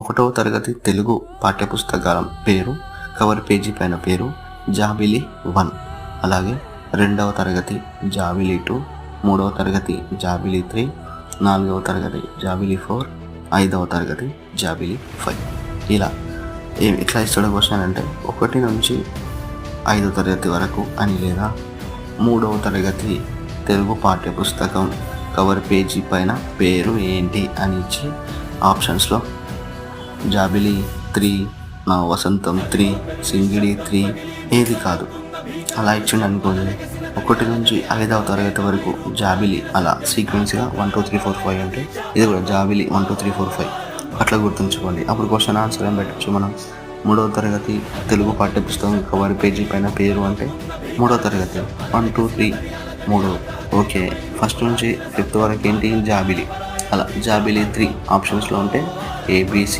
ఒకటవ తరగతి తెలుగు పాఠ్యపుస్తకాల పేరు, కవర్ పేజీ పైన పేరు జాబిలి 1. అలాగే 2వ తరగతి జాబిలి 2, 3వ తరగతి జాబిలి 3, 4వ తరగతి జాబిలి 4, 5వ తరగతి జాబిలి 5. ఇలా ఎట్లా ఇస్తాడో క్వశ్చన్ అంటే 1 నుంచి 5వ తరగతి వరకు అని, లేదా 3వ తరగతి తెలుగు పాఠ్యపుస్తకం కవర్ పేజీ పైన పేరు ఏంటి అని ఇచ్చి ఆప్షన్స్లో జాబిలి 3, నా వసంతం 3, సింగిడి 3 ఏది కాదు అలా ఇచ్చిండు అనుకోండి. 1 నుంచి 5వ తరగతి వరకు జాబిలి అలా సీక్వెన్స్గా 1 2 3 4 5 అంటే ఇది కూడా జాబిలి 1 2 3 4 5 అట్లా గుర్తుంచుకోండి. అప్పుడు క్వశ్చన్ ఆన్సర్ ఏం పెట్టచ్చు మనం. 3వ తరగతి తెలుగు పాఠ్యపుస్తకం కవర్ పేజీ పైన పేరు అంటే 3వ తరగతి 1 2 3 3. ఓకే, ఫస్ట్ నుంచి 5th వరకు ఏంటి జాబిలి, అలా జాబిలి 3 ఆప్షన్స్లో ఉంటే ABC